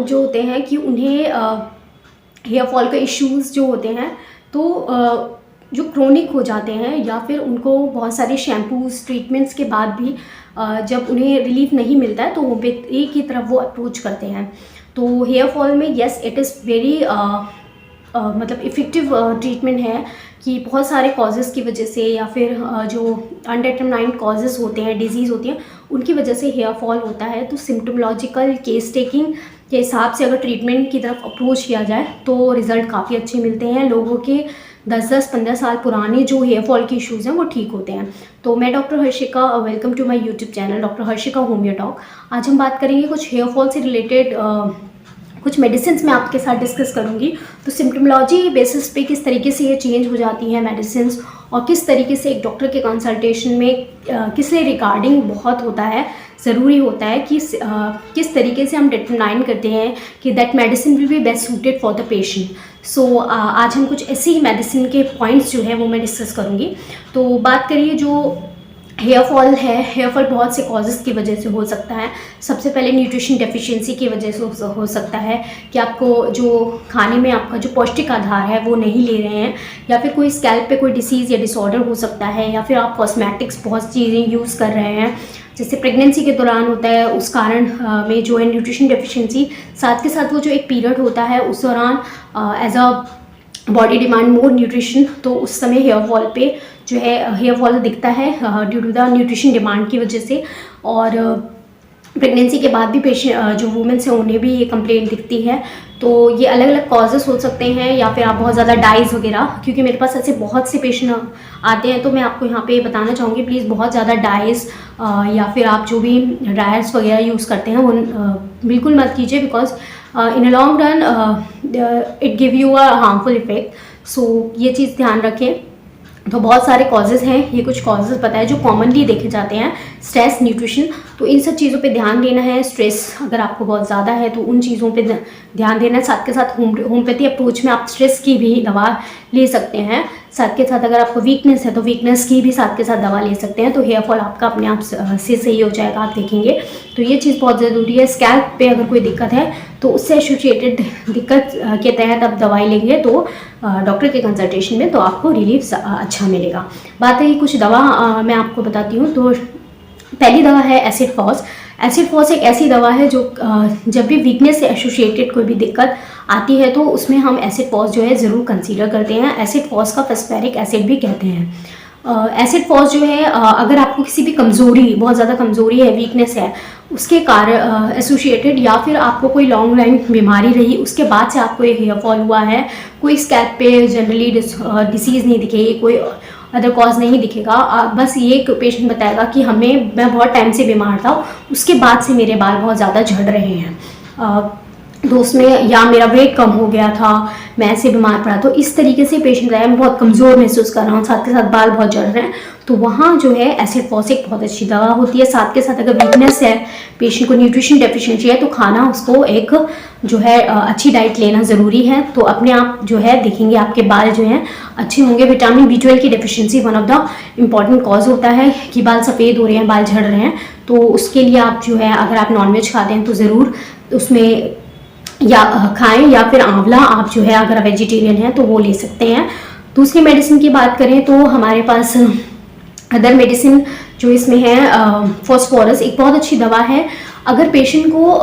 जो होते हैं कि उन्हें हेयर फॉल का इश्यूज़ जो होते हैं तो जो क्रोनिक हो जाते हैं या फिर उनको बहुत सारे शैम्पूज़ ट्रीटमेंट्स के बाद भी जब उन्हें रिलीफ नहीं मिलता है तो होम्योपैथी की तरफ वो अप्रोच करते हैं। तो हेयर फॉल में येस इट इज़ वेरी मतलब इफ़ेक्टिव ट्रीटमेंट है कि बहुत सारे कॉजेज़ की वजह से या फिर जो अनडिटरमाइंड कॉजेज़ होते हैं, डिजीज़ होती हैं, उनकी वजह से हेयर फॉल होता है। तो सिम्प्टोमोलॉजिकल केस टेकिंग के हिसाब से अगर ट्रीटमेंट की तरफ अप्रोच किया जाए तो रिज़ल्ट काफ़ी अच्छे मिलते हैं। लोगों के 10-10, 15 साल पुराने जो हेयर फॉल के इश्यूज़ हैं वो ठीक होते हैं। तो मैं doctor Harshika, welcome to my YouTube channel doctor Harshika homeo talk. आज हम बात करेंगे कुछ हेयर फॉल से रिलेटेड कुछ मेडिसिन्स मैं आपके साथ डिस्कस करूंगी। तो सिम्प्टोमोलॉजी बेसिस पे किस तरीके से ये चेंज हो जाती हैं मेडिसिन्स और किस तरीके से एक डॉक्टर के कंसल्टेशन में किस रिगार्डिंग बहुत होता है, ज़रूरी होता है कि किस तरीके से हम डिटरमाइन करते हैं कि that medicine will be best suited for the patient. So आज हम कुछ ऐसी मेडिसिन के पॉइंट्स जो है वो मैं डिस्कस करूँगी। तो बात करिए जो हेयर फॉल है, हेयर फॉल बहुत से कॉजेज़ की वजह से हो सकता है। सबसे पहले न्यूट्रिशन डेफिशिएंसी की वजह से हो सकता है कि आपको जो खाने में आपका जो पौष्टिक आधार है वो नहीं ले रहे हैं, या फिर कोई स्कैल्प पे कोई डिसीज़ या डिसऑर्डर हो सकता है, या फिर आप कॉस्मेटिक्स बहुत चीज़ें यूज़ कर रहे हैं जैसे प्रेगनेंसी के दौरान होता है, उस कारण में जो है न्यूट्रिशन डेफिशिएंसी। साथ के साथ वो जो एक पीरियड होता है उस दौरान as a body demand more nutrition, तो उस समय हेयर फॉल पे जो है हेयर फॉल दिखता है due to the nutrition demand की वजह से। और प्रेगनेंसी के बाद भी पेशेंट जो वुमेन्स हैं उन्हें भी ये कंप्लेंट दिखती है। तो ये अलग अलग कॉजेज़ हो सकते हैं, या फिर आप बहुत ज़्यादा डाइज़ वगैरह, क्योंकि मेरे पास ऐसे बहुत से पेशेंट आते हैं तो मैं आपको यहाँ पे बताना चाहूँगी प्लीज़ बहुत ज़्यादा डाइज़ या फिर आप जो भी ड्रायर्स वगैरह यूज़ करते हैं वो बिल्कुल मत कीजिए, because in a long run it give you a harmful effect. So ये चीज़ ध्यान रखें। तो बहुत सारे कॉजेज़ हैं, ये कुछ कॉजेज़ बताए जो कॉमनली देखे जाते हैं। स्ट्रेस, न्यूट्रिशन, तो इन सब चीज़ों पे ध्यान देना है। स्ट्रेस अगर आपको बहुत ज़्यादा है तो उन चीज़ों पे ध्यान देना है। साथ के साथ होम्योपैथी अप्रोच में आप स्ट्रेस की भी दवा ले सकते हैं। साथ के साथ अगर आपको वीकनेस है तो वीकनेस की भी साथ के साथ दवा ले सकते हैं। तो हेयर फॉल आपका अपने आप से सही हो जाएगा, आप देखेंगे। तो ये चीज़ बहुत ज़रूरी है। स्कैल्प पे अगर कोई दिक्कत है तो उससे एसोसिएटेड दिक्कत के तहत आप दवाई लेंगे तो डॉक्टर के कंसल्टेशन में तो आपको रिलीफ अच्छा मिलेगा। बात है कुछ दवा मैं आपको बताती हूँ। तो पहली दवा है एसिड फॉस। एसिड फॉस एक ऐसी दवा है जो जब भी वीकनेस से एसोसिएटेड कोई भी दिक्कत आती है तो उसमें हम एसिड फॉस जो है ज़रूर कंसीडर करते हैं। एसिड फॉस का फॉस्फेरिक एसिड भी कहते हैं। एसिड फॉस जो है अगर आपको किसी भी कमज़ोरी, बहुत ज़्यादा कमज़ोरी है, वीकनेस है, उसके कारण एसोसिएटेड, या फिर आपको कोई लॉन्ग लाइन बीमारी रही उसके बाद से आपको एक हेयर फॉल हुआ है, कोई स्कैल्प पे जनरली डिसीज़ नहीं दिखेगी, कोई अदर कॉज नहीं दिखेगा, बस ये एक पेशेंट बताएगा कि मैं बहुत टाइम से बीमार था, उसके बाद से मेरे बाल बहुत ज़्यादा झड़ रहे हैं, तो उसमें या मेरा वेट कम हो गया था, मैं ऐसे बीमार पड़ा। तो इस तरीके से पेशेंट आया, मैं बहुत कमज़ोर महसूस कर रहा हूँ, साथ के साथ बाल बहुत झड़ रहे हैं, तो वहाँ जो है एसिड फॉस एक बहुत अच्छी दवा होती है। साथ के साथ अगर वीकनेस है, पेशेंट को न्यूट्रिशन डेफिशिएंसी है, तो खाना उसको एक जो है अच्छी डाइट लेना ज़रूरी है। तो अपने आप जो है देखेंगे आपके बाल जो हैं अच्छे होंगे। विटामिन B12 की deficiency one of the important cause होता है कि बाल सफ़ेद हो रहे हैं, बाल झड़ रहे हैं। तो उसके लिए आप जो है अगर आप नॉनवेज खाते हैं तो ज़रूर उसमें या खाएं, या फिर आंवला आप जो है अगर वेजिटेरियन हैं तो वो ले सकते हैं। दूसरी मेडिसिन की बात करें तो हमारे पास अदर मेडिसिन जो इसमें है फॉस्फोरस एक बहुत अच्छी दवा है। अगर पेशेंट को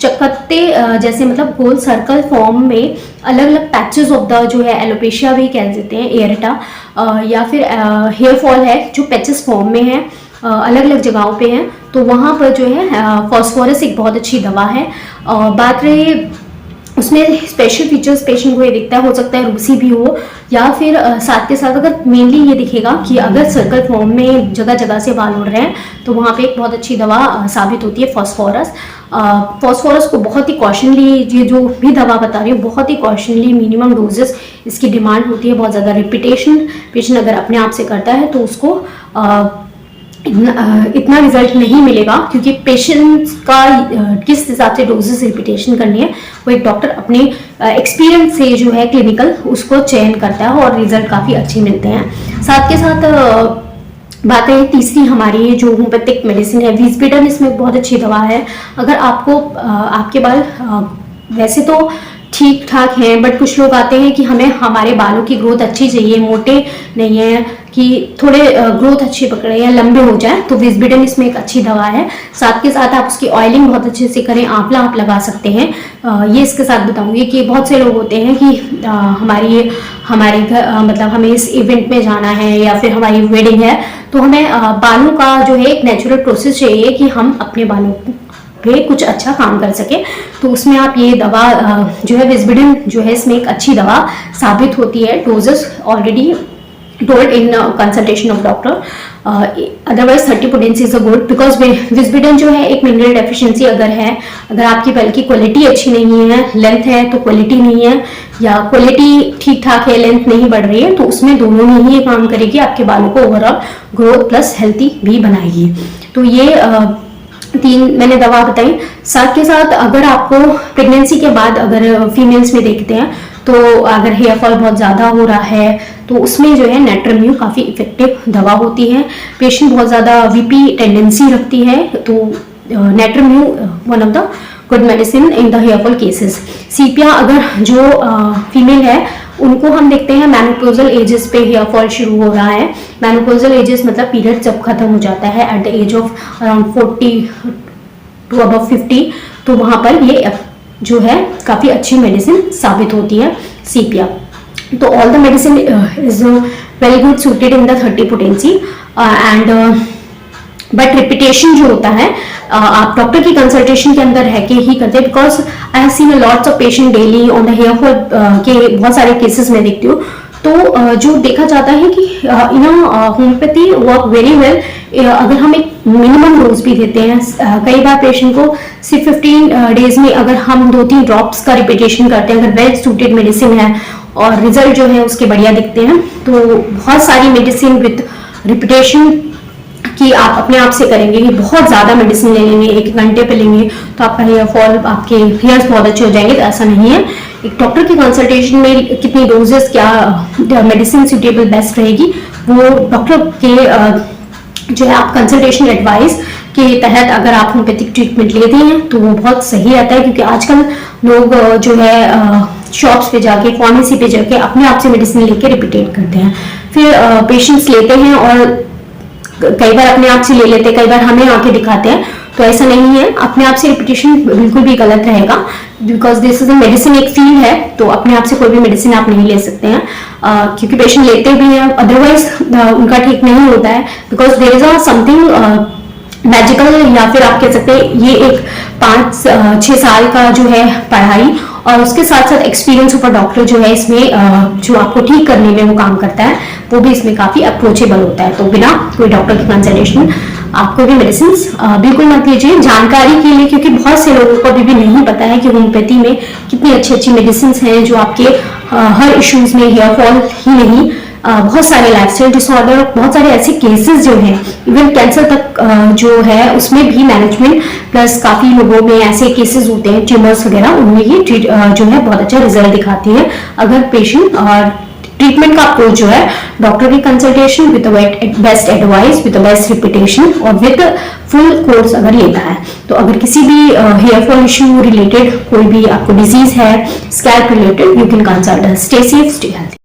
चकत्ते जैसे मतलब गोल सर्कल फॉर्म में अलग अलग पैचेस ऑफ द जो है एलोपेशिया भी कह देते हैं, एयरटा, या फिर हेयर फॉल है जो पैचेस फॉर्म में है, अलग अलग जगहों पे हैं, तो वहाँ पर जो है फॉस्फोरस एक बहुत अच्छी दवा है। बात रही उसमें स्पेशल फीचर्स पेशेंट को ये दिखता है, हो सकता है रूसी भी हो, या फिर साथ के साथ अगर मेनली ये दिखेगा कि अगर सर्कल फॉर्म में जगह जगह से बाल उड़ रहे हैं तो वहाँ पे एक बहुत अच्छी दवा साबित होती है फॉस्फोरस। फॉस्फोरस को बहुत ही कॉशनली, ये जो भी दवा बता रही हूँ बहुत ही कॉशनली मिनिमम डोजेस इसकी डिमांड होती है, बहुत ज़्यादा रिपीटेशन पेशेंट अगर अपने आप से करता है तो उसको इतना रिजल्ट नहीं मिलेगा, क्योंकि पेशेंट्स का किस हिसाब से डोजेस रिपीटेशन करनी है वो एक डॉक्टर अपने एक्सपीरियंस से जो है क्लिनिकल उसको चयन करता है और रिजल्ट काफ़ी अच्छे मिलते हैं। साथ के साथ बात है तीसरी हमारी जो होम्योपैथिक मेडिसिन है विज़बिटन, इसमें बहुत अच्छी दवा है। अगर आपको आपके बाल वैसे तो ठीक ठाक हैं, बट कुछ लोग आते हैं कि हमें हमारे बालों की ग्रोथ अच्छी चाहिए, मोटे नहीं है, कि थोड़े ग्रोथ अच्छी पकड़े या लंबे हो जाए, तो विस्बिडन इसमें एक अच्छी दवा है। साथ के साथ आप उसकी ऑयलिंग बहुत अच्छे से करें, आंवला आप लगा सकते हैं। ये इसके साथ बताऊंगी कि बहुत से लोग होते हैं कि हमारे घर मतलब हमें इस इवेंट में जाना है या फिर हमारी वेडिंग है, तो हमें बालों का जो है एक नेचुरल प्रोसेस चाहिए कि हम अपने बालों पे कुछ अच्छा काम कर सके। तो उसमें आप ये दवा जो है विस्बिडन जो है इसमें एक अच्छी दवा साबित होती है। Doses already told in consultation of doctor, otherwise 30 potency is a good, because विस्बिडन जो है एक मिनरल डेफिशिएंसी अगर है, अगर आपकी बाल की क्वालिटी अच्छी नहीं है, लेंथ है तो क्वालिटी नहीं है, या क्वालिटी ठीक ठाक है लेंथ नहीं बढ़ रही है, तो उसमें दोनों में ही ये काम करेगी, आपके बालों को ओवरऑल ग्रोथ प्लस हेल्थी भी बनाएगी। तो ये 3 मैंने दवा बताई। साथ के साथ अगर आपको प्रेगनेंसी के बाद अगर फीमेल्स में देखते हैं तो अगर हेयर फॉल बहुत ज़्यादा हो रहा है तो उसमें जो है नेट्रम्यू काफ़ी इफेक्टिव दवा होती है। पेशेंट बहुत ज़्यादा वीपी टेंडेंसी रखती है तो natrum mur one of the good medicine in the hair fall cases. Sepia अगर जो फीमेल है उनको हम देखते हैं मैनोपॉजल एजेस पे हेयर फॉल शुरू हो रहा है। मैनोपॉजल एजेस मतलब पीरियड जब खत्म हो जाता है at the age of around 40 to above 50, तो वहां पर ये जो है काफी अच्छी मेडिसिन साबित होती है सीपिया। तो all the medicine is very good suited in the 30 potency and but repetition जो होता है आप डॉक्टर की कंसल्टेशन के अंदर रह के ही करते हैं, because I have seen lots of patient daily on the hair fall के बहुत सारे केसेस में देखती हूँ। तो जो देखा जाता है कि इन होम्योपैथी वर्क वेरी वेल अगर हम एक मिनिमम डोज भी देते हैं। कई बार पेशेंट को सिर्फ 15 डेज में अगर हम 2-3 ड्रॉप्स का रिपीटेशन करते हैं, अगर वेल सूटेड मेडिसिन है और रिजल्ट जो है उसके बढ़िया दिखते हैं, तो बहुत सारी मेडिसिन विद रिपीटेशन कि आप अपने आप से करेंगे कि बहुत ज्यादा मेडिसिन ले लेंगे, 1 घंटे पे लेंगे तो आपका हेयर फॉल, आपके हेयर्स बहुत अच्छे हो जाएंगे, तो ऐसा नहीं है। एक डॉक्टर की कंसल्टेशन में कितनी डोजेस, क्या मेडिसिन सुटेबल बेस्ट रहेगी, वो डॉक्टर के जो है आप कंसल्टेशन एडवाइस के तहत अगर आप होम्योपैथिक ट्रीटमेंट लेते हैं तो वो बहुत सही रहता है। क्योंकि आजकल लोग जो है शॉप्स पे जाके, फार्मेसी पे जाके अपने आप से मेडिसिन लेके रिपीटेट करते हैं, फिर पेशेंट्स लेते हैं और कई बार अपने आप से ले लेते हैं, कई बार हमें आके दिखाते हैं। तो ऐसा नहीं है, अपने आप से रिपीटेशन बिल्कुल भी गलत रहेगा, because this is a medicine, एक फील्ड है, तो अपने आप से कोई भी मेडिसिन आप नहीं ले सकते हैं क्योंकि पेशेंट लेते भी हैं, अदरवाइज उनका ठीक नहीं होता है, because there is a something magical, या फिर आप कह सकते हैं ये एक 5-6 साल का जो है पढ़ाई और उसके साथ साथ एक्सपीरियंस ऊपर डॉक्टर जो है इसमें जो आपको ठीक करने में वो काम करता है, वो भी इसमें काफी अप्रोचेबल होता है। तो बिना कोई डॉक्टर की कंसल्टेशन आप कोई भी मेडिसिन बिल्कुल मत लीजिए जानकारी के लिए, क्योंकि बहुत से लोगों को अभी भी नहीं पता है कि होम्योपैथी में कितनी अच्छी अच्छी मेडिसिन हैं जो आपके हर इश्यूज में, हेयर फॉल ही नहीं, बहुत सारे लाइफस्टाइल डिसऑर्डर, बहुत सारे ऐसे केसेस जो हैं, इवन कैंसर तक जो है उसमें भी मैनेजमेंट, प्लस काफी लोगों में ऐसे केसेस होते हैं ट्यूमर्स वगैरह, उनमें ये जो है बहुत अच्छा रिजल्ट दिखाती है अगर पेशेंट ट्रीटमेंट का अप्रोच जो है डॉक्टर की consultation with best advice, with best repetition और विद फुल कोर्स अगर लेता है। तो अगर किसी भी हेयर फॉल इश्यू रिलेटेड कोई भी आपको डिजीज है, scalp related, you can consult us. Stay safe, stay healthy.